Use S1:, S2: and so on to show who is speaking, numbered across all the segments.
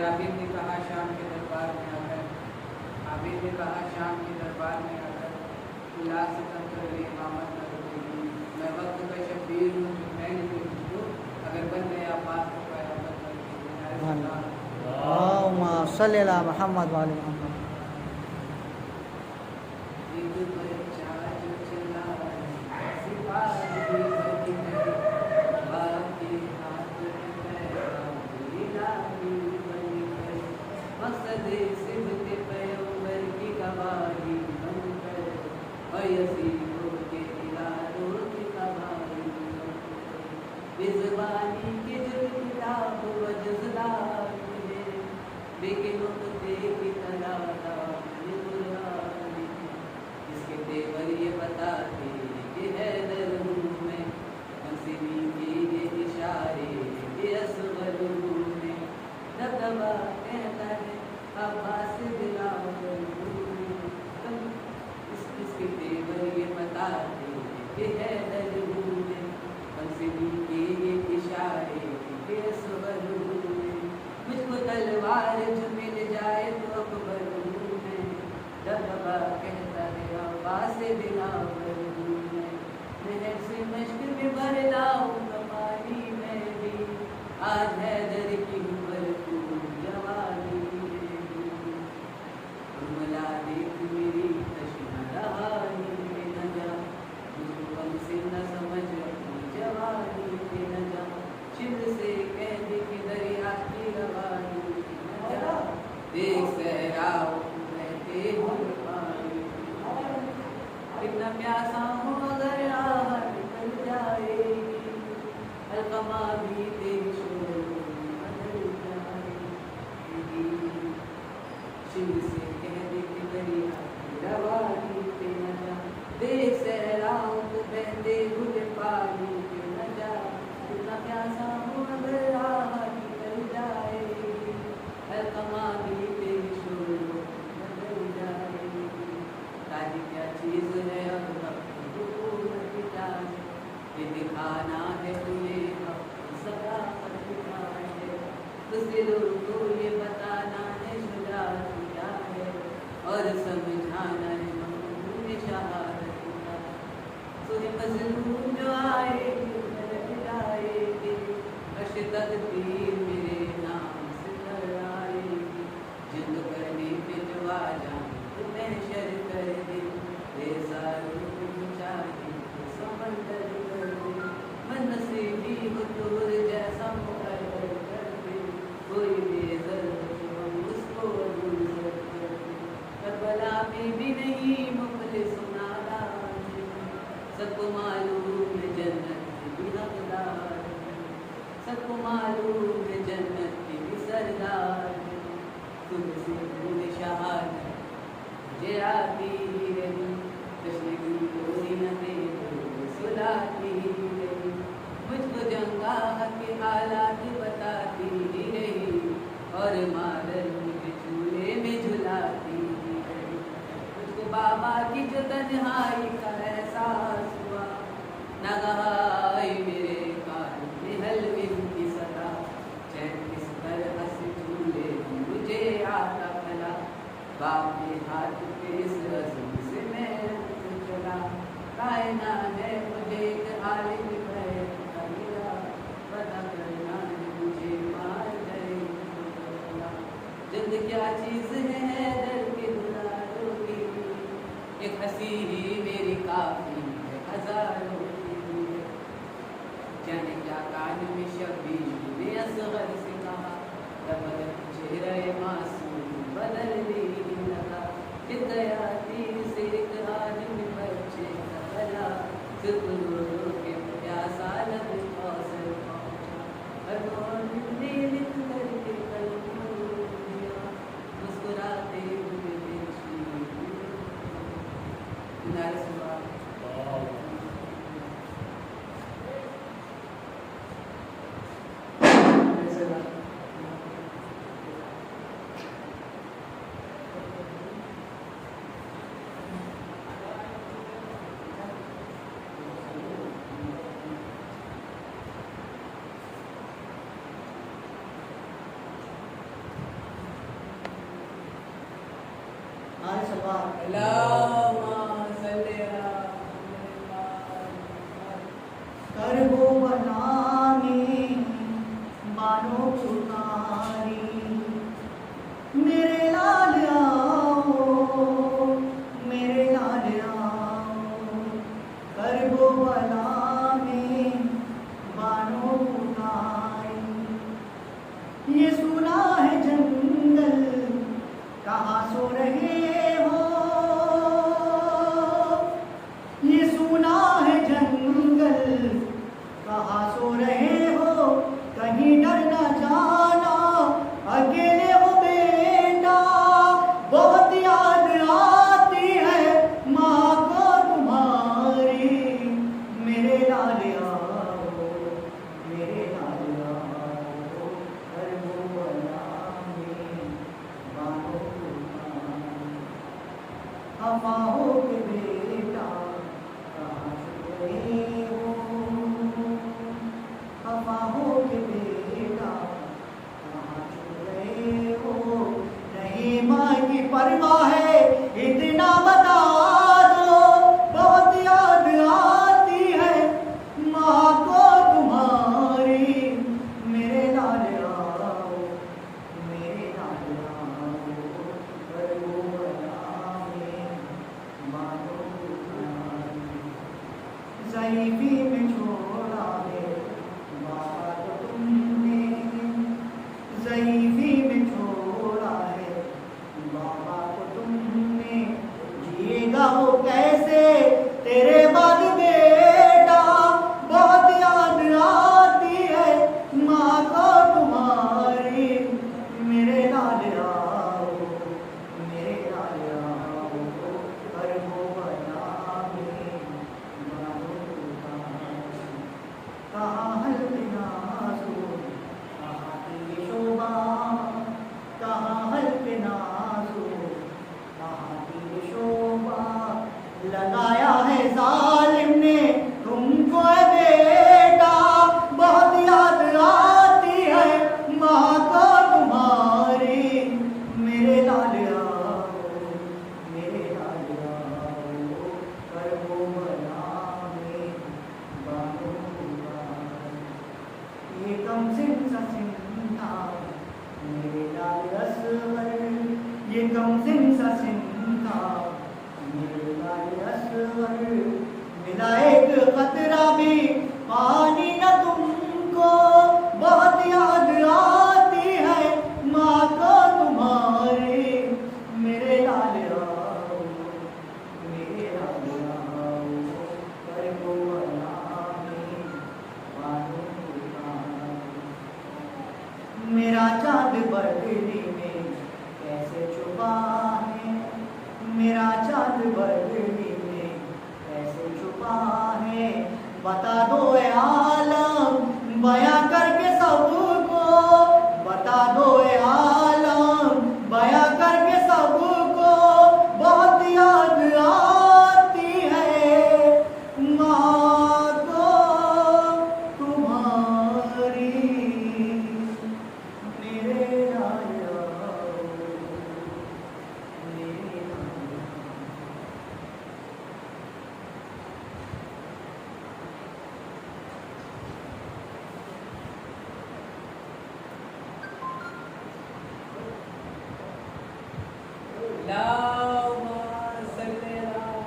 S1: عابد نے کہا شام کے دربار میں آ کر، عابد نے کہا شام کے دربار میں آ کر، اللہ سے کم کر لے امامت نہ رکے گی، میں وقت کا شبیر ہوں جو میں نہیں تجھ کو، اگر بن گیا پاس تو قیامت نہ رکے گی۔
S2: اللہم صلی علی محمد وعلی محمد۔
S1: ایک بچہ جو چلا سپاہی بن گئے، باپ کے ہاتھ میں پیغام الہی بن گئے، مقصد صدق پیغمبر کی گواہی بن گئے، اور یزیدوں کے ارادوں کی گواہی بن گئے، بے زبانی کے جو کتاب و جزلات ہے، لیکن نقطے کی طرح دامن قرآن ہے، اس کے تیور یہ بتاتے کہ ہے دروں میں منصبی کے یہ اشارے کہ اصغر میں رقبہ کہتا ہے عباس بلاول اس کے تیور یہ بتاتے کہ ہے دروں میں منصبی کے یہ اشارے کہ اصغر میں مجھ کو تلوار جو مل جائے تو اکبر میں رقبہ کہتا ہے عباس بلاول نہر سے مشق میں بھر لاؤں گا پانی میں بھی، آج حیدر کی بھرپور جوانی میں بھی، ملا دیکھ میری تشنہ رہانی پہ نہ جا، مجھ کو کم سے نہ سمجھ اپنی جوانی پہ نہ جا، شبر سے کہہ دے کہ دریا کی روانی پہ نہ جا، دیکھ صحراؤں بہتے ہوئے پانی، کتنا پیاسا ہوں اگر راہ نکل جائے گی، القمہ بھی تیری شور بدل جائے گی، شبر سے کہہ دے کہ دریا کی روانی پہ نہ جا، دیکھ صحراؤں کو بہتے ہوئے پانی پہ نہ جا، کتنا پیاسا ہوں اگر راہ نکل جائے گی، القمہ بھی تیری شور بدل جائے گی، تاریخ کیا چیز ہے اور وقت حکومت کیا ہے، یہ دکھانا ہے تجھے وقت صداقت کیا ہے، اس دلوں کو یہ بتانا ہے شجاعت کیا ہے، اور سمجھانا ہے مقبول شہادت کیا ہے، سوئے مظلوم جو آئے گی مل جائے گی، عرش تقدیر میرے نام سے کر آئے گی، جلد کرنے پہ جو آ جائیں تو محشر کر دے، بے ساروں کو چاہیے تو سمندر کر دے، من نصیبی ہو تو جیسا مقرر کر دے، کوئی بے ضرر جو ہم اس کو دوسر کر دے، کربلا میں بھی نہیں مفلس نادان ہے، سب کو معلوم ہے جنت کے بھی حقدار ہے، سب کو معلوم ہے جنت کے بھی سردار ہے، تم سے بھول شہادت مجھے آتی ہی رہی، جشن کی کوئی نہ دے سلاتی ہی رہی، مجھ کو جنگاہ کے حالات بتاتی ہی رہی، اور مادر مجھے چولہے میں جھلاتی ہی رہی، مجھ کو بابا کی جو تنہائی کا احساس ہوا، نگہائی میرے کان میں حلوے کی صدا، چین کس طرح سے جھولے مجھے آتا پھلا، باپ کے ہاتھ کے اس رسم سے میں چلا، کائنا ہے مجھے ایک عالم بیت کا ملا، پتہ کرنا ہے مجھے مار جائے جلد کیا چیز ہے حیدر کے دلالوں کی، ایک ہنسی ہی میری کافی ہے ہزاروں کی، جانے کیا کان میں شبیر نے اصغر سے کہا، ربر چہرہ معصوم بدلنے لگا، گر گیا تیر سے ایک عالم بچے کا گلا، صرف رو رو کے پیاسا لب کوثر پہنچا، ہر مومن نے لکھ کر کے قلم رو دیا، مسکراتے ہوئے
S2: نعرہ سلوات
S1: اللہم صلی علی
S2: کربو بلا میں بانو پکاری میرے لال آؤ میرے لال آؤ کربو بلا میں بانو پکاری یہ سنا ہے جنگل کہاں سو رہے ہو یہ سنا ہے جنگل کہاں سو رہے ہو کہیں ڈر نہ جانا اکیلے ہو بیٹا بہت یاد آتی ہے ماں کو تمہاری میرے لال آؤ میرے لال آؤ کربو بلا میں بانو پکاری ہواؤں کے بیٹا کہاں چھپ رہے ہو ہواؤں کے بیٹا کہاں چھپ رہے ہو نہیں ماں کی پرواہ ہے اتنا بتا دو بہت یاد آتی ہے ماں کو تمہاری میرے لال آؤ میرے لال آؤ کربو بلا میں بانو پکاری ضعیفی میں چھوڑا ہے بابا کو تم نے ضعیفی میں چھوڑا ہے بابا کو تم نے جیے گا وہ کیسے تیرے بعد بیٹا بہت یاد آتی ہے ماں کو تمہاری میرے لال آؤ میرے لال آؤ کربو بلا میں بانو پکاری کہاں حلق نازو کہاں تیر شوبہ کہاں حلق نازو کہاں تیر شوبہ لگایا ہے ظالم نے تم کو اے بیٹا بہت یاد آتی ہے ماں کو تمہاری میرے لال آؤ میرے لال آؤ کربو بلا میں بانو پکاری یہ کم سن سا سنتا میرے لال اصغر یہ کم سن سا سنتا میرے لال اصغر ملا ایک قطرہ بھی پانی نہ تم کو بہت یاد آتی ہے ماں کو تمہاری میرے لال آؤ میرے لال آؤ کربو بلا میں بانو پکاری میرا چاند بردی میں کیسے چھپا ہے میرا چاند بردی میں کیسے چھپا ہے بتا دو اے عالم بیاں کر کے سب کو بتا دو اے عالم بیاں کر کے سب کو بہت یاد آتی ہے ماں کو تمہاری میرے لال آؤ میرے لال آؤ
S1: اللہم صلی علی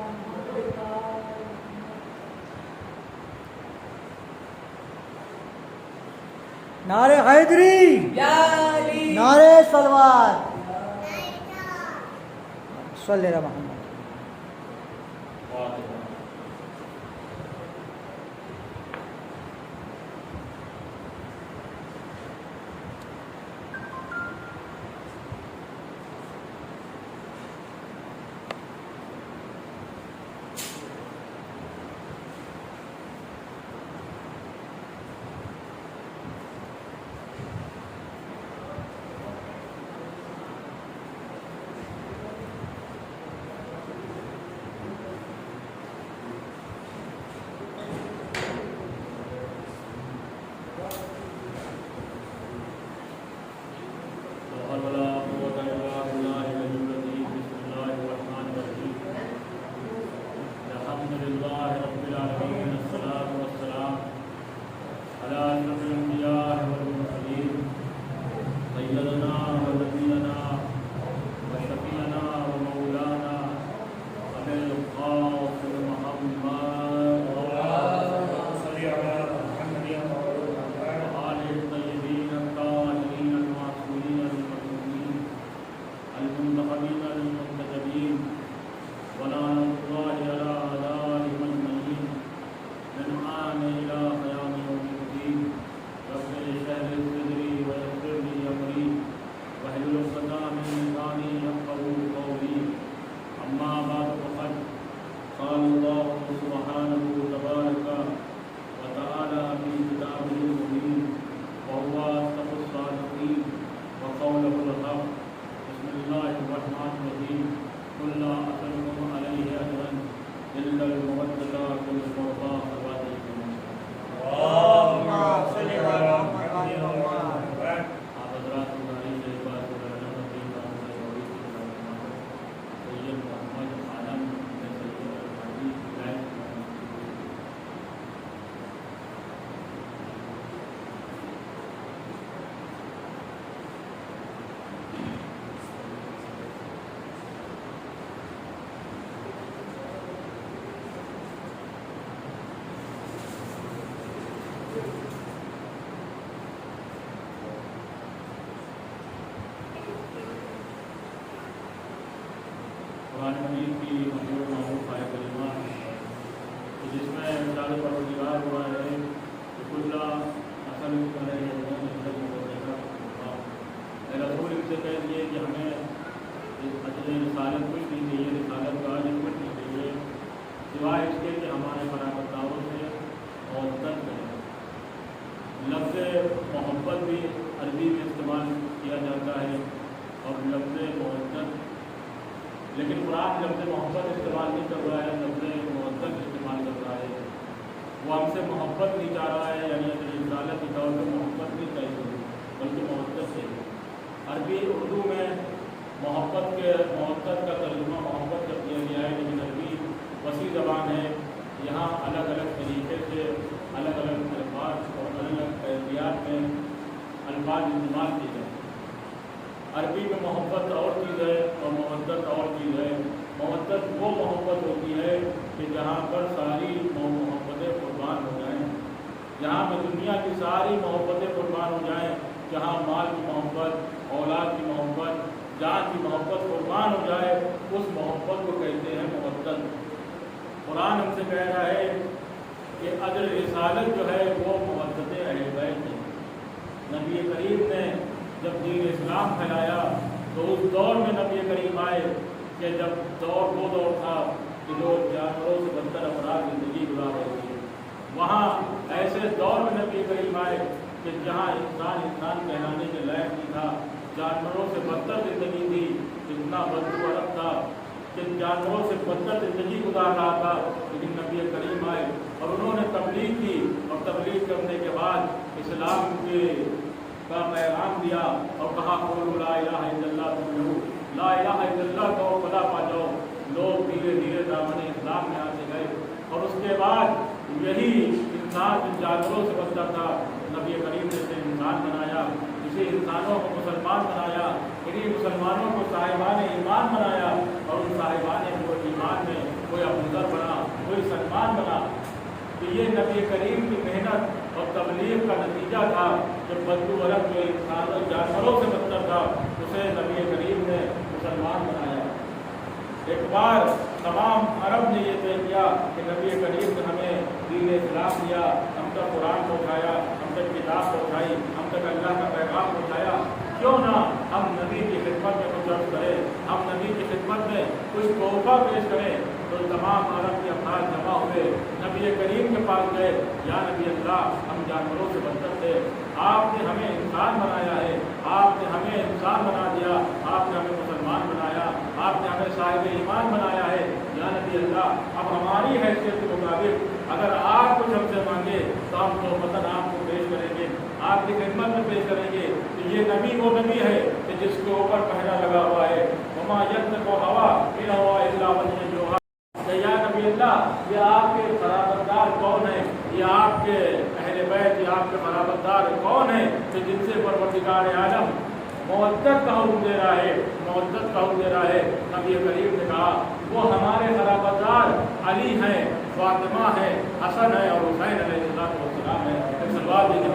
S2: نعرہ حیدری
S1: یا علی
S2: نعرہ سلوات صلی اللہ محمد
S3: قرآن مجید کی مشہور معروف آیت کریمہ جس میں ارشاد پروردگار ہوا ہے کہ کل اصل رسول ان سے کہہ دیے کہ ہمیں رسالت کچھ نہیں چاہیے، رسالت کا عالم کچھ نہیں چاہیے سوائے اس کے کہ ہمارے برابر دعووں سے محبت کریں۔ لفظ محبت بھی عربی میں استعمال کیا جاتا ہے اور لفظ محبت، لیکن قرآن لفظ محبت استعمال نہیں کر رہا ہے، لفظ محبت استعمال کر رہا ہے۔ وہ ہم سے محبت نہیں چاہ رہا ہے، یعنی رسالت کے طور پہ محبت نہیں چاہیے بلکہ محبت چاہیے۔ عربی اردو میں محبت کا ترجمہ محبت کر دیا گیا ہے، لیکن عربی وسیع زبان ہے، یہاں الگ الگ طریقے سے الگ الگ الفاظ اور الگ الگ کیفیات میں الفاظ استعمال کیے جائیں۔ عربی میں محبت اور چیز ہے اور محبت اور چیز ہے۔ محبت وہ محبت ہوتی ہے کہ جہاں پر ساری محبتیں قربان ہو جائیں، جہاں پہ دنیا کی ساری محبتیں قربان ہو جائیں، جہاں مال کی محبت، اولاد کی محبت، جان کی محبت قربان ہو جائے، اس محبت کو کہتے ہیں محبت۔ قرآن ہم سے کہہ رہا ہے کہ اجر رسالت جو ہے وہ محبت اہل بیت ہے۔ نبی کریم نے جب دین اسلام پھیلایا تو اس دور میں نبی کریم آئے کہ جب وہ دور تھا کہ لوگ جانوروں سے بدتر افراد زندگی گزار رہے تھے، وہاں ایسے دور میں نبی کریم آئے کہ جہاں انسان کہلانے کے لائق نہیں تھا، جانوروں سے بدتر زندگی تھی، اتنا بدبو تھا کہ جانوروں سے بدتر زندگی گزار رہا تھا، لیکن نبی کریم آئے اور انہوں نے تبلیغ کی، اور تبلیغ کرنے کے بعد اسلام کا پیغام دیا اور کہا قولوا لا الہ الا اللہ تفلحوا، لا الہ الا اللہ کہو فلاح پا جاؤ۔ لوگ دھیرے دھیرے دامن اسلام میں آتے گئے، اور اس کے بعد یہی انسان جن جانوروں سے بدتر تھا، نبی کریم نے اسے انسان بنایا، اسے انسانوں کو مسلمان بنایا، انہیں مسلمانوں کو صاحبان ایمان بنایا، اور ان صاحبان ایمان میں کوئی ابوذر بنا، کوئی سلمان بنا۔ تو یہ نبی کریم کی محنت اور تبلیغ کا نتیجہ تھا کہ بدبو ورق جو انسان جانوروں سے بدتر تھا اسے نبی کریم نے مسلمان بنایا۔ ایک بار تمام عرب نے یہ طے کیا کہ نبی کریم نے ہمیں دین اسلام دیا، ہم تک قرآن پہنچایا، ہم تک کتاب پہنچائی، ہم تک اللہ کا پیغام پہنچایا، کیوں نہ ہم نبی کی خدمت میں کچھ عرض کریں، ہم نبی کی خدمت میں کچھ تحفہ پیش کریں۔ تو تمام عرب کے افراد جمع ہوئے، نبی کریم کے پاس گئے، یا نبی اللہ ہم جانوروں سے بدتر تھے، آپ نے ہمیں انسان بنایا ہے، آپ نے ہمیں انسان بنا دیا، آپ نے ہمیں مسلمان بنایا، آپ نے ہمیں صاحب ایمان بنایا ہے، یا نبی اللہ اب ہماری حیثیت کے مطابق اگر آپ کچھ ہم سے مانگے تو ہم تحفتاً آپ کو پیش کریں گے، آپ کی خدمت میں پیش کریں گے۔ تو یہ نبی وہ نبی ہے کہ جس کے اوپر پہرا لگا ہوا ہے، وما ينطق الهوى إن هو إلا وحي يوحى۔ یا نبی اللہ یہ آپ کے برابردار کون ہیں، یہ آپ کے اہل بیت، یہ آپ کے برابردار کون ہیں کہ جن سے پروردگار عالم مودت کا حکم دے رہا ہے، مودت کا حکم دے رہا ہے۔ نبی کریم نے کہا وہ ہمارے برابردار علی ہیں، فاطمہ ہے، حسن ہے اور حسین علیہ السلام ہے۔ صلوات دیجیے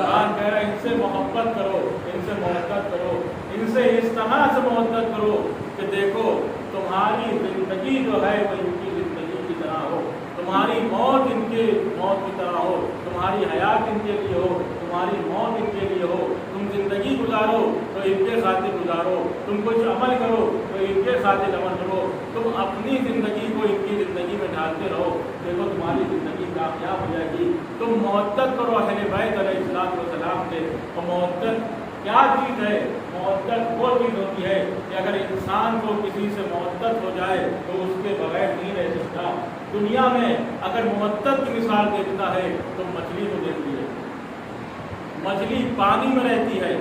S3: قرآن کہہ رہا ہے ان سے محبت کرو، ان سے محبت کرو، ان سے اس طرح سے محبت کرو کہ دیکھو تمہاری زندگی جو ہے وہ ان کی زندگی کی طرح ہو، تمہاری موت ان کی موت کی طرح ہو، تمہاری حیات ان کے لیے ہو، تمہاری موت ان کے لیے ہو۔ تم زندگی گزارو تو ان کے خاطر گزارو، تم کچھ عمل کرو تو ان کے خاطر عمل کرو، تم اپنی زندگی کو ان کی زندگی میں ڈالتے رہو، دیکھو تمہاری زندگی کامیاب ہو جائے گی۔ تم محبت کرو اہل بیت علیہ السلام سے۔ اور محبت کیا چیز ہے؟ محبت وہ چیز ہوتی ہے کہ اگر انسان کو کسی سے محبت ہو جائے تو اس کے بغیر نہیں رہ سکتا۔ دنیا میں اگر محبت کی مثال دیکھتا ہے تو مچھلی کو دیکھتی ہے، مچھلی پانی میں رہتی ہے،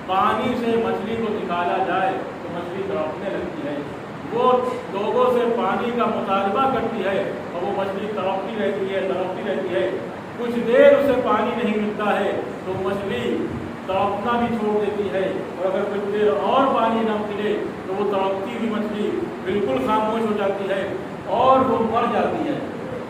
S3: پانی سے مچھلی کو نکالا جائے تو مچھلی تڑپنے لگتی ہے، وہ لوگوں سے پانی کا مطالبہ کرتی ہے اور وہ مچھلی تڑپتی رہتی ہے، تڑپتی رہتی ہے۔ کچھ دیر اسے پانی نہیں ملتا ہے تو مچھلی تڑپنا بھی چھوڑ دیتی ہے، اور اگر کچھ دیر اور پانی نہ ملے تو وہ تڑپتی ہوئی مچھلی بالکل خاموش ہو جاتی ہے اور وہ مر جاتی ہے۔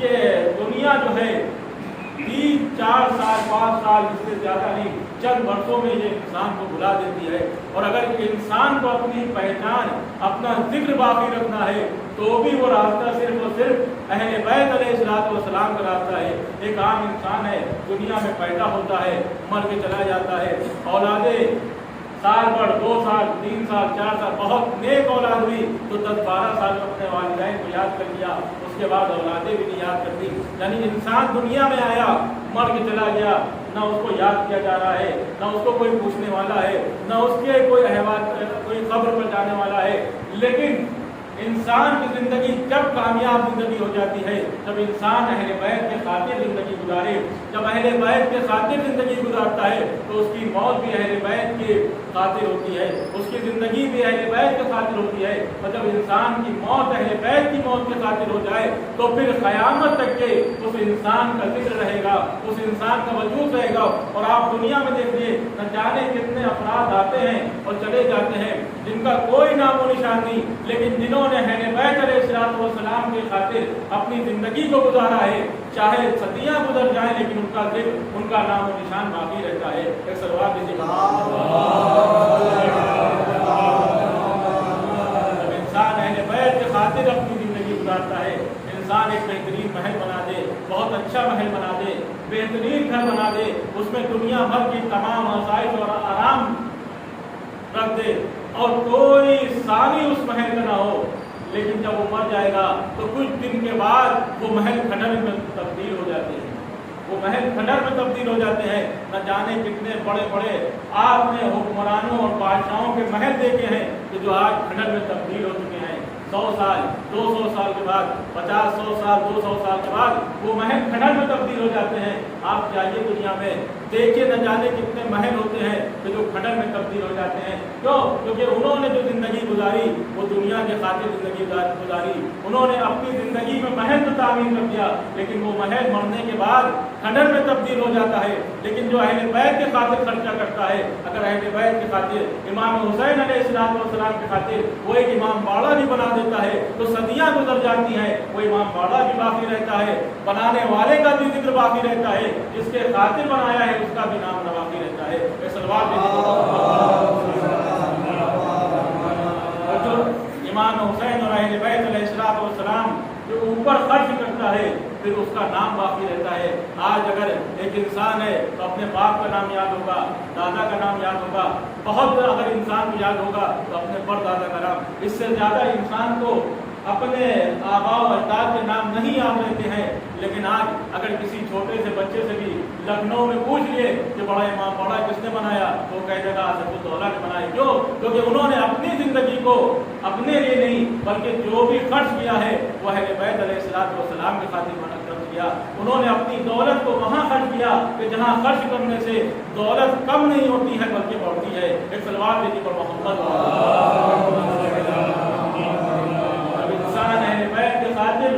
S3: یہ دنیا جو ہے 3-4 سال 5 سال اس سے زیادہ نہیں، چند برسوں میں یہ انسان کو بھلا دیتی ہے. اور اگر انسان کو اپنی پہچان اپنا ذکر باقی رکھنا ہے تو بھی وہ راستہ صرف اور صرف اہل بیت علیہ السلام کا راستہ ہے. ایک عام انسان ہے، دنیا میں پیدا ہوتا ہے، مر کے چلا جاتا ہے، اولادیں سال بھر 2 سال 3 سال 4 سال بہت نیک اولاد ہوئی تو 10-12 سال میں اپنے والدین کو یاد کر لیا، اس کے بعد اولادیں بھی نہیں یاد کرتی. یعنی انسان دنیا میں آیا، مر کے چلا گیا، نہ اس کو یاد کیا جا رہا ہے، نہ اس کو کوئی پوچھنے والا ہے، نہ اس کے کوئی احوال کوئی خبر پر جانے والا ہے. لیکن انسان کی زندگی جب کامیاب زندگی ہو جاتی ہے، جب انسان اہل بیت کے خاطر زندگی گزارے، جب اہل بیت کے خاطر زندگی گزارتا ہے تو اس کی موت بھی اہل بیت کے خاطر ہوتی ہے، اس کی زندگی بھی اہل بیت کے خاطر ہوتی ہے. اور جب انسان کی موت اہل بیت کی موت کے خاطر ہو جائے تو پھر قیامت تک کے اس انسان کا ذکر رہے گا، اس انسان کا وجود رہے گا. اور آپ دنیا میں دیکھیے نہ جانے کتنے افراد آتے ہیں اور چلے جاتے ہیں جن کا کوئی نام و نشان نہیں، لیکن جنہوں نے اہل بیت علیہ السلام کے خاطر اپنی زندگی کو گزارا ہے، چاہے صدیاں گزر جائیں لیکن ان کا ذکر ان کا نام و نشان باقی رہتا ہے. ایک صلوات دیجیے. جب انسان اہل بیت کے خاطر اپنی زندگی گزارتا ہے، انسان ایک بہترین محل بنا دے، بہت اچھا محل بنا دے، بہترین گھر بنا دے، اس میں دنیا بھر کی تمام آسائش اور آرام رکھ دے اور کوئی ثانی اس محل کا نہ ہو، لیکن جب وہ مر جائے گا تو کچھ دن کے بعد وہ محل کھنڈر میں تبدیل ہو جاتے ہیں، وہ محل کھنڈر میں تبدیل ہو جاتے ہیں. نہ جانے کتنے بڑے بڑے آپ نے حکمرانوں اور بادشاہوں کے محل دیکھے ہیں کہ جو آج کھنڈر میں تبدیل ہو چکے ہیں. 100 سال 200 سال کے بعد 50-100 سال 200 سال کے بعد وہ محل کھنڈر میں تبدیل ہو جاتے ہیں. آپ جائیے دنیا میں دیکھیے نہ جانے کتنے محل ہوتے ہیں کہ جو کھنڈر میں تبدیل ہو جاتے ہیں. کیوں؟ کیونکہ انہوں نے جو زندگی گزاری وہ دنیا کے خاطر زندگی گزاری، انہوں نے اپنی زندگی میں محل تو تعمیر کر دیا لیکن وہ محل مرنے کے بعد کھنڈر میں تبدیل ہو جاتا ہے. لیکن جو اہل بیت کے خاطر خرچہ کرتا ہے، اگر اہل بیت کے خاطر امام حسین علیہ السلام کے خاطر وہ ایک امام باڑہ بھی بنا دیتا ہے تو صدیاں گزر جاتی ہیں، وہ امام باڑہ بھی باقی رہتا ہے، بنانے والے کا بھی ذکر باقی رہتا ہے، جس کے خاطر بنایا ہے اس کا بھی نام باقی رہتا ہے. اور جو امام حسین اور اہل بیت علیہ السلام جو اوپر خرچ کرتا ہے پھر اس کا نام باقی رہتا ہے. آج اگر ایک انسان ہے تو اپنے باپ کا نام یاد ہوگا، دادا کا نام یاد ہوگا، بہت اگر انسان کو یاد ہوگا تو اپنے پردادا کا نام. اس سے زیادہ انسان کو اپنے آباء و اجداد کے نام نہیں یاد رہتے ہیں. لیکن آج اگر کسی چھوٹے سے بچے سے بھی لکھنؤ میں پوچھ لیے کہ بڑا امام باڑہ کس نے بنایا تو وہ کہہ دے گا اسد الدولہ نے بنایا. کیوں؟ کیونکہ انہوں نے اپنی زندگی کو اپنے لیے نہیں بلکہ جو بھی خرچ کیا ہے وہ اہل بیت علیہ السلام کے خاطر خرچ کیا. انہوں نے اپنی دولت کو وہاں خرچ کیا کہ جہاں خرچ کرنے سے دولت کم نہیں ہوتی ہے بلکہ بڑھتی ہے. ایک صلوات دیجیے پر محمد. اب انسان اہل بیت کے خاطر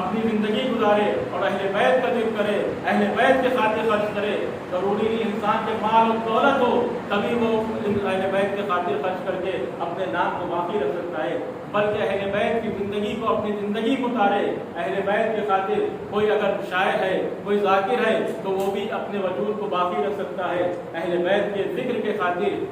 S3: اپنی زندگی گزارے اور اہل بیت کا ذکر کرے، اہل بیت کے خاطر خرچ کرے. ضروری نہیں انسان کے مال و دولت ہو تبھی وہ اہل بیت کے خاطر خرچ کر کے اپنے نام کو باقی رکھ سکتا ہے، بلکہ اہل بیت کی زندگی کو اپنی زندگی کو اتارے. اہل بیت کے خاطر کوئی اگر شاعر ہے، کوئی ذاکر ہے تو وہ بھی اپنے وجود کو باقی رکھ سکتا ہے اہل بیت کے ذکر کے خاطر.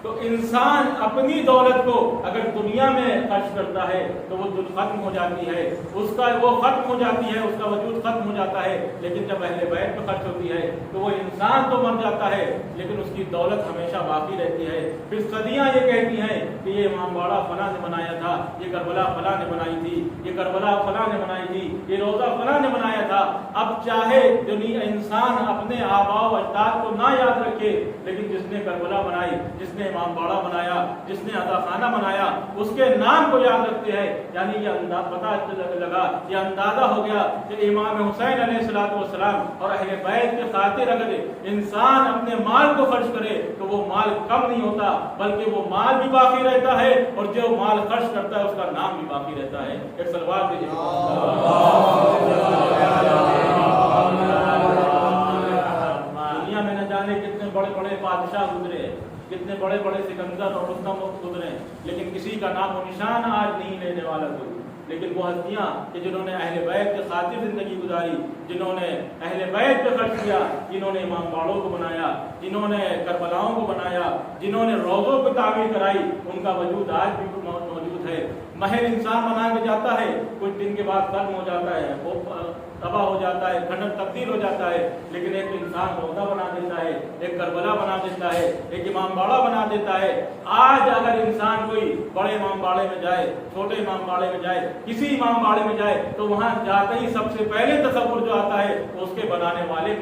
S3: تو انسان اپنی دولت کو اگر دنیا میں خرچ کرتا ہے تو وہ ختم ہو جاتی ہے، اس کا وہ ختم ہو جاتی ہے، اس کا وجود ختم ہو جاتا ہے. لیکن جب اہل بیت میں خرچ ہوتی ہے تو وہ انسان تو مر جاتا ہے لیکن اس کی دولت ہمیشہ باقی رہتی ہے. پھر صدیاں یہ کہتی ہیں کہ یہ امام باڑہ فلاں نے بنایا تھا، یہ کربلا فلاں نے بنائی تھی، یہ کربلا فلاں نے بنائی تھی، یہ روزہ فلاں نے بنایا تھا. اب چاہے دنیا انسان اپنے آباء و اجداد کو نہ یاد رکھے لیکن جس نے کربلا بنائی، جس نے امام باڑہ بنایا، جس نے عطا خانہ بنایا، اس کے نام کو یاد رکھتے ہیں. یعنی یہ پتہ لگا، یہ اندازہ ہو گیا کہ امام حسین علیہ السلام اور اہل بیت کے خاطر اگر انسان اپنے مال کو خرچ کرے تو وہ مال کم نہیں ہوتا بلکہ وہ مال بھی باقی رہتا ہے اور جو مال خرچ کرتا ہے اس کا نام بھی باقی رہتا ہے. ایک صلوات دیجیے. دنیا میں نہ جانے کتنے بڑے بڑے بادشاہ گزرے، کتنے بڑے بڑے سکندر اور رستم گزرے، لیکن کسی کا نام و نشان آج نہیں لینے والا کوئی. لیکن وہ ہستیاں کہ جنہوں نے اہل بیت کے خاطر زندگی گزاری، جنہوں نے اہل بیت پہ خرچ کیا، جنہوں نے امام باڑوں کو بنایا، جنہوں نے کربلاؤں کو بنایا، جنہوں نے روضوں کو تعمیر کرائی، ان کا وجود آج بھی موجود ہے۔ محل انسان بنا کے جاتا ہے، کچھ دن کے بعد ختم ہو جاتا ہے، وہ تباہ ہو جاتا ہے، کھنڈر تبدیل ہو جاتا ہے، لیکن ایک انسان روضہ بنا دیتا ہے، ایک کربلا بنا دیتا ہے، ایک امام باڑہ بنا دیتا ہے۔ آج اگر انسان کوئی بڑے امام باڑے میں جائے، چھوٹے امام باڑے میں جائے، کسی امام باڑے میں جائے، تو وہاں جاتے ہی سب سے پہلے تصور جو آتا ہے اس کے بنانے والے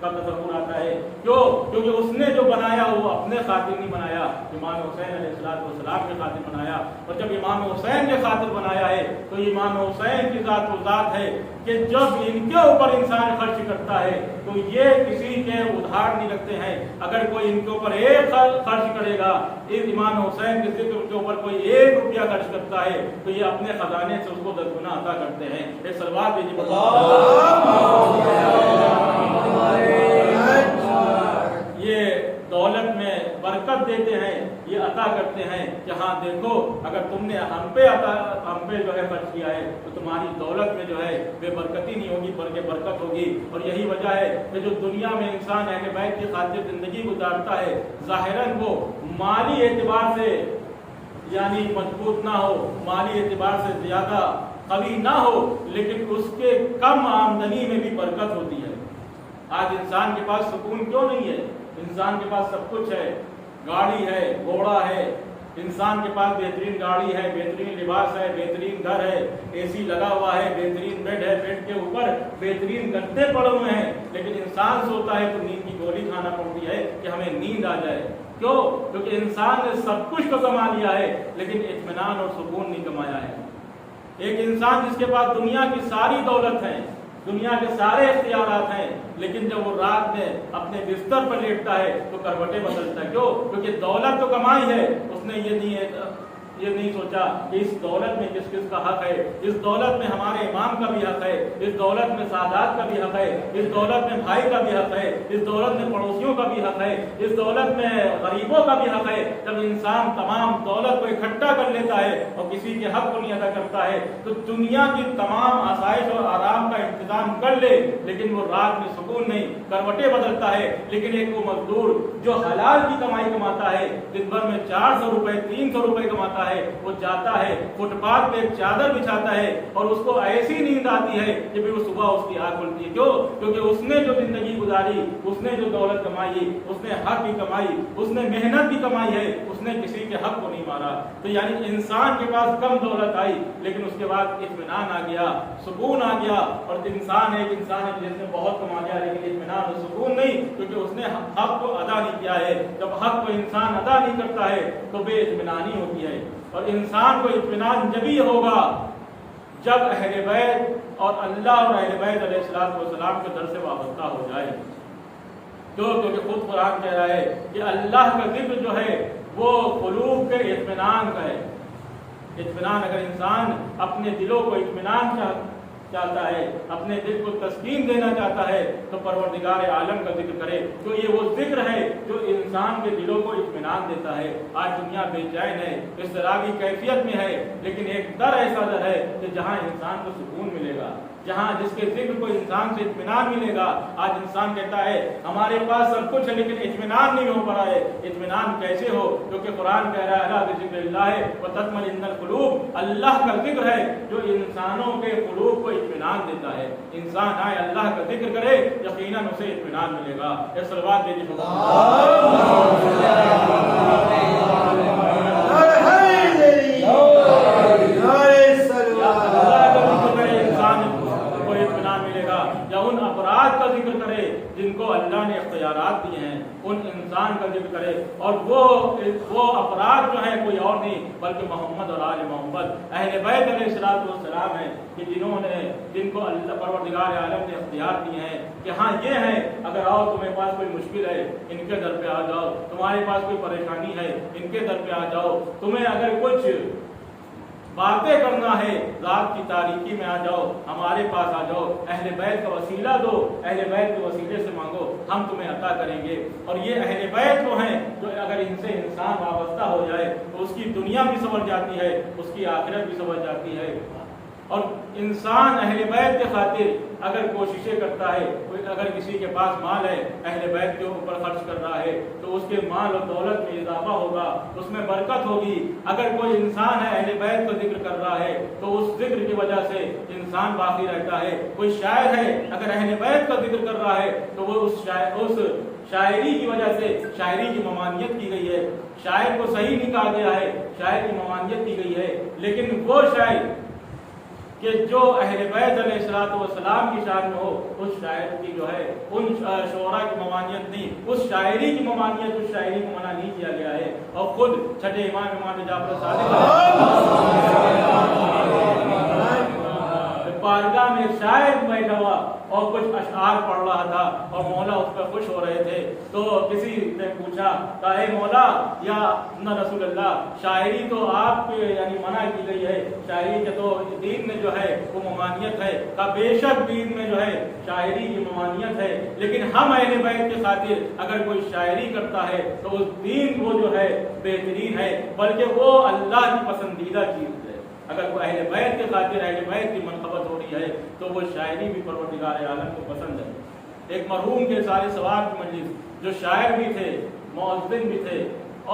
S3: کا تصور آتا ہے۔ کیوں؟ کیونکہ اس نے جو بنایا وہ اپنے خاطر نہیں بنایا، امام حسین علیہ السلام کے خاطر بنایا۔ اور جب امام حسین کے خاطر بنایا ہے تو امام حسین کی ذات وہ ذات ہے کہ جب ان کے اوپر انسان خرچ کرتا ہے تو یہ کسی کے ادھار نہیں رکھتے ہیں۔ اگر کوئی ان کے اوپر ایک خرچ کرے گا، اس امام حسین کے ذکر کے اوپر کوئی 1 روپیہ خرچ کرتا ہے تو یہ اپنے خزانے سے اس کو 10 گنا عطا کرتے ہیں۔ ایک صلوات دیجیے۔ یہ دولت میں برکت دیتے ہیں، یہ عطا کرتے ہیں کہ ہاں دیکھو اگر تم نے ہم پہ جو ہے خرچ کیا ہے تو تمہاری دولت میں جو ہے بے برکتی نہیں ہوگی بلکہ برکت ہوگی۔ اور یہی وجہ ہے کہ جو دنیا میں انسان اہل بیت کی خاطر زندگی گزارتا ہے، ظاہراً وہ مالی اعتبار سے یعنی مضبوط نہ ہو، مالی اعتبار سے زیادہ قوی نہ ہو، لیکن اس کے کم آمدنی میں بھی برکت ہوتی ہے۔ آج انسان کے پاس سکون کیوں نہیں ہے؟ انسان کے پاس سب کچھ ہے، گاڑی ہے، گھوڑا ہے، انسان کے پاس بہترین گاڑی ہے، بہترین لباس ہے، بہترین گھر ہے، اے سی لگا ہوا ہے، بہترین بیڈ ہے، بیڈ کے اوپر بہترین گدے پڑے ہوئے ہیں، لیکن انسان سوتا ہے تو نیند کی گولی کھانا پڑتی ہے کہ ہمیں نیند آ جائے۔ کیوں؟ کیونکہ انسان نے سب کچھ تو کما لیا ہے لیکن اطمینان اور سکون نہیں کمایا ہے۔ ایک انسان جس کے پاس دنیا کی ساری دولت ہے، دنیا کے سارے اختیارات ہیں، لیکن جب وہ رات میں اپنے بستر پر لیٹتا ہے تو کروٹیں بدلتا ہے۔ کیوں؟ کیونکہ دولت تو کمائی ہے، اس نے یہ نہیں سوچا کہ اس دولت میں کس کس کا حق ہے، اس دولت میں ہمارے امام کا بھی حق ہے، اس دولت میں سادات کا بھی حق ہے، اس دولت میں بھائی کا بھی حق ہے، اس دولت میں پڑوسیوں کا بھی حق ہے، اس دولت میں غریبوں کا بھی حق ہے۔ جب انسان تمام دولت کو اکٹھا کر لیتا ہے اور کسی کے حق کو نہیں ادا کرتا ہے تو دنیا کی تمام آسائش اور آرام کا انتظام کر لے لیکن وہ رات میں سکون نہیں، کروٹیں بدلتا ہے۔ لیکن ایک وہ مزدور جو حلال کی کمائی کماتا ہے، دن بھر میں 400 روپے 300 روپے کماتا ہے، وہ جاتا ہے فٹ پاتھ پہ ایک چادر بچھاتا ہے اور اس کو ایسی نیند آتی ہے کہ وہ صبح اس کی آنکھ کھلتی ہے۔ کیوں؟ کیونکہ اس نے جو زندگی گزاری، اس نے جو دولت کمائی، اس نے حق کی کمائی، اس نے محنت کی کمائی ہے، اس نے کسی کے حق کو نہیں مارا۔ تو یعنی انسان کے پاس کم دولت آئی لیکن اس کے بعد اطمینان آ گیا، سکون آ گیا۔ اور انسان ہے جس نے بہت کما لیا لیکن اطمینان اور سکون نہیں، کیونکہ اس نے حق کو ادا نہیں کیا ہے۔ جب حق کو انسان ادا نہیں کرتا ہے تو بے اطمینانی ہوتی ہے۔ اور انسان کو اطمینان جبھی ہوگا جب اہل بیت اور اللہ اور اہل بیت علیہ السلام کے در سے وابستہ ہو جائے۔ کیونکہ خود قرآن کہہ رہا ہے کہ اللہ کا ذکر جو ہے وہ قلوب کے اطمینان کا ہے۔ اطمینان، اگر انسان اپنے دلوں کو اطمینان چاہتا ہے، اپنے دل کو تسکین دینا چاہتا ہے تو پروردگار عالم کا ذکر کرے۔ تو یہ وہ ذکر ہے جو انسان کے دلوں کو اطمینان دیتا ہے۔ آج دنیا بے چین ہے، اس طرح کی کیفیت میں ہے، لیکن ایک در ایسا در ہے کہ جہاں انسان کو سکون ملے گا، جہاں جس کے ذکر کو انسان سے اطمینان ملے گا۔ آج انسان کہتا ہے ہمارے پاس سب کچھ ہے لیکن اطمینان نہیں ہو پا رہا ہے۔ اطمینان کیسے ہو؟ کیونکہ قرآن کہہ رہا ہے الا بذکر اللہ وتطمئن القلوب، اللہ کا ذکر ہے جو انسانوں کے قلوب کو اطمینان دیتا ہے۔ انسان آئے اللہ کا ذکر کرے، یقیناً اسے اطمینان ملے گا۔ یہ صلوات دیجیے۔ یا ان افراد کا ذکر کرے جن کو اللہ نے اختیارات دیے ہیں، ان انسان کا ذکر کرے، اور وہ افراد جو ہیں کوئی اور نہیں بلکہ محمد اور آل محمد اہل بیت علیہ السلام ہیں کہ جن کو اللہ پروردگار عالم نے اختیار دیے ہیں کہ ہاں یہ ہے، اگر آؤ تمہیں پاس کوئی مشکل ہے ان کے در پہ آ جاؤ، تمہارے پاس کوئی پریشانی ہے ان کے در پہ آ جاؤ، تمہیں اگر کچھ باتیں کرنا ہے رات کی تاریکی میں آ جاؤ، ہمارے پاس آ جاؤ، اہل بیت کا وسیلہ دو، اہل بیت کے وسیلے سے مانگو، ہم تمہیں عطا کریں گے۔ اور یہ اہل بیت جو ہیں جو اگر ان سے انسان وابستہ ہو جائے تو اس کی دنیا بھی سنور جاتی ہے، اس کی آخرت بھی سنور جاتی ہے۔ اور انسان اہل بیت کے خاطر اگر کوششیں کرتا ہے، اگر کسی کے پاس مال ہے اہل بیت کے اوپر خرچ کر رہا ہے تو اس کے مال اور دولت میں اضافہ ہوگا، اس میں برکت ہوگی۔ اگر کوئی انسان ہے اہل بیت کا ذکر کر رہا ہے تو اس ذکر کی وجہ سے انسان باقی رہتا ہے۔ کوئی شاعر ہے اگر اہل بیت کا ذکر کر رہا ہے تو وہ اس شاعری کی وجہ سے شاعری کی ممانعت کی گئی ہے، شاعر کو صحیح نہیں کہا گیا ہے، شاعر کی ممانعت کی گئی ہے۔ لیکن وہ شاعر کہ جو اہل بیت علیہ الصلوۃ والسلام کی شان میں ہو، اس شاعر کی جو ہے ان شعراء کی ممانعت نہیں، اس شاعری کی ممانعت، اس شاعری کو منع نہیں کیا گیا ہے۔ اور خود چھٹے امام جعفر صادق بارگاہ میں شاعر بیٹھا ہوا اور کچھ اشعار پڑھ رہا تھا اور مولا اس پہ خوش ہو رہے تھے، تو کسی نے پوچھا کہ اے مولا یا رسول اللہ، شاعری تو آپ کے یعنی منع کی گئی ہے، شاعری کے تو دین میں جو ہے وہ ممانعت ہے۔ کہ بے شک دین میں جو ہے شاعری کی ممانعت ہے، لیکن ہم اہل بیت کی خاطر اگر کوئی شاعری کرتا ہے تو اس دین وہ جو ہے بہترین ہے، بلکہ وہ اللہ کی پسندیدہ چیز ہے۔ اگر وہ اہل بیت کے خاطر اہل بیت کی منقبت ہو رہی ہے تو وہ شاعری بھی پروردگار عالم کو پسند ہے۔ ایک مرحوم کے سارے ثواب کی مجلس جو شاعر بھی تھے، مؤذن بھی تھے،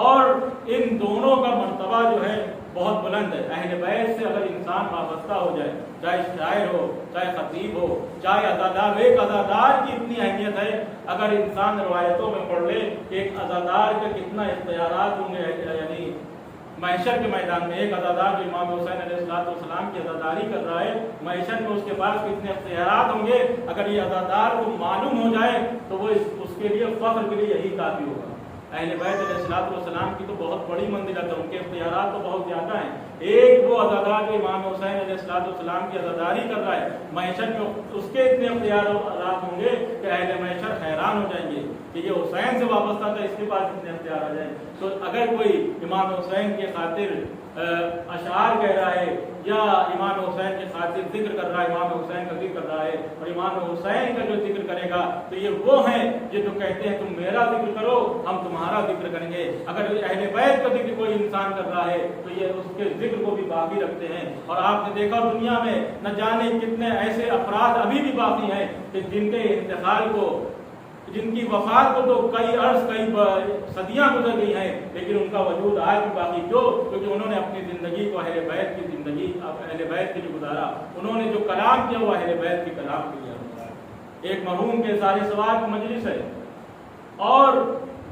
S3: اور ان دونوں کا مرتبہ جو ہے بہت بلند ہے۔ اہل بیت سے اگر انسان وابستہ ہو جائے، چاہے شاعر ہو، چاہے خطیب ہو، چاہے ازادار، ایک ازادار کی اتنی اہمیت ہے، اگر انسان روایتوں میں پڑھ لے کہ ایک ازادار کے کتنا اختیارات ہوں گے، یعنی معیشت کے میدان میں ایک ازادار جو امام حسین علیہ السلام کی ازاداری کر رہا ہے، معیشت میں اس کے پاس کتنے اختیارات ہوں گے، اگر یہ ازادار کو معلوم ہو جائے تو وہ اس کے لیے فخر کے لیے یہی کافی ہوگا۔ اہل بیت علیہ السلام کی تو بہت بڑی منزلت ہے، ان کے اختیارات تو بہت زیادہ ہیں۔ ایک وہ ازادار جو امام حسین علیہ السلام کی ازاداری کر رہا ہے، معیشت میں اس کے اتنے اختیارات ہوں گے کہ اہل معیشت حیران ہو جائیں گے کہ یہ حسین سے وابستہ تھا، اس کے پاس اتنے اختیار آ جائیں۔ تو اگر کوئی امام حسین کی خاطر اشعار کہہ رہا ہے یا امام حسین کی خاطر ذکر کر رہا ہے، امام حسین کا ذکر کر رہا ہے اور امام حسین کا جو ذکر کرے گا تو یہ وہ ہیں جو کہتے ہیں تم میرا ذکر کرو، ہم تمہارا ذکر کریں گے۔ اگر اہل بیت کا ذکر کوئی انسان کر رہا ہے تو یہ اس کے ذکر کو بھی باقی رکھتے ہیں۔ اور آپ نے دیکھا دنیا میں نہ جانے کتنے ایسے افراد ابھی بھی باقی ہیں کہ جن کے انتقال کو، جن کی وفات کو تو کئی صدیاں گزر گئی ہیں، لیکن ان کا وجود آج بھی باقی، کیونکہ انہوں نے اپنی زندگی کو اہل بیت کی زندگی، اہل بیت کے لیے گزارا، انہوں نے جو کلام کیا وہ اہل بیت کے کلام کیا۔ ایک مرحوم کے سارے ثواب کی مجلس ہے، اور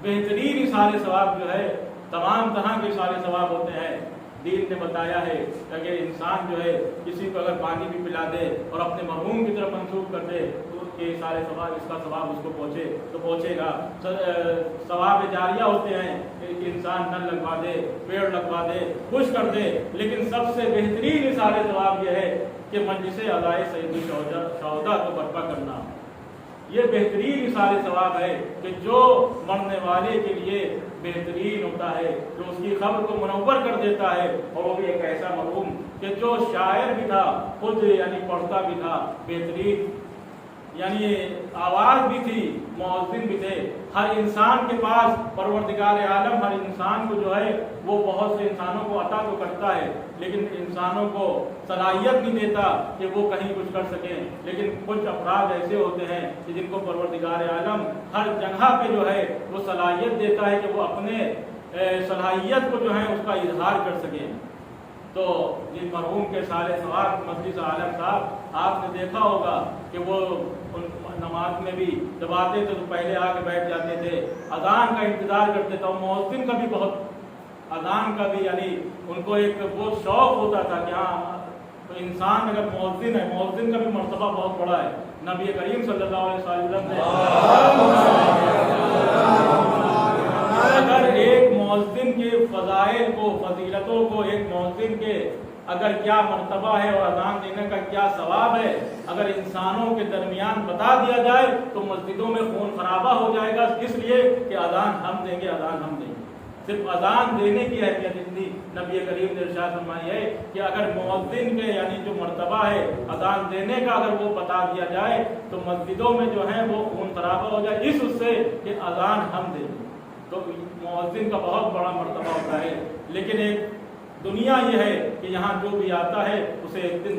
S3: بہترین سارے ثواب جو ہے تمام طرح کے سارے ثواب ہوتے ہیں۔ دین نے بتایا ہے کہ اگر انسان جو ہے کسی کو اگر پانی بھی پلا دے اور اپنے مرحوم کی طرف منسوخ کر دے تو کے سارے ثواب، اس کا ثواب اس کو پہنچے تو پہنچے گا۔ ثواب جاریہ ہوتے ہیں کہ انسان نل لگوا دے، پیڑ لگوا دے، خوش کر دے، لیکن سب سے بہترین سارے ثواب یہ ہے کہ مجلس عزائے سید الشہداء کو برپا کرنا۔ یہ بہترین سارے ثواب ہے کہ جو مرنے والے کے لیے بہترین ہوتا ہے، جو اس کی قبر کو منور کر دیتا ہے، اور وہ بھی ایک ایسا مرحوم کہ جو شاعر بھی تھا، خود یعنی پڑھتا بھی تھا، بہترین یعنی آواز بھی تھی، مؤذن بھی تھے۔ ہر انسان کے پاس پروردگار عالم ہر انسان کو جو ہے وہ بہت سے انسانوں کو عطا تو کرتا ہے، لیکن انسانوں کو صلاحیت نہیں دیتا کہ وہ کہیں کچھ کر سکیں۔ لیکن کچھ افراد ایسے ہوتے ہیں کہ جن کو پروردگار عالم ہر جگہ پہ جو ہے وہ صلاحیت دیتا ہے کہ وہ اپنے صلاحیت کو جو ہے اس کا اظہار کر سکیں۔ تو جن مرحوم کے سارے ثواب مجلس عالم صاحب آپ نے دیکھا ہوگا کہ وہ نماز میں بھی جب آتے تھے تو پہلے آ کے بیٹھ جاتے تھے، اذان کا انتظار کرتے تھے، اور مؤذن کا بھی بہت، اذان کا بھی یعنی ان کو ایک بہت شوق ہوتا تھا کہ ہاں تو انسان اگر مؤذن ہے، مؤذن کا بھی مرتبہ بہت بڑا ہے۔ نبی کریم صلی اللہ علیہ وسلم نے اگر ایک مؤذن کے فضائل کو، فضیلتوں کو، ایک مؤذن کے اگر کیا مرتبہ ہے اور اذان دینے کا کیا ثواب ہے، اگر انسانوں کے درمیان بتا دیا جائے تو مسجدوں میں خون خرابہ ہو جائے گا، اس لیے کہ اذان ہم دیں گے، اذان ہم دیں گے۔ صرف اذان دینے کی اہمیت اتنی نبی کریم نے ارشاد فرمائی ہے کہ اگر مؤذن کے یعنی جو مرتبہ ہے اذان دینے کا اگر وہ بتا دیا جائے تو مسجدوں میں جو ہے وہ خون خرابہ ہو جائے، اس سے کہ اذان ہم دیں گے۔ تو مؤذن کا بہت بڑا مرتبہ ہوتا ہے، لیکن ایک دنیا یہ ہے کہ یہاں جو بھی آتا ہے اسے ایک دن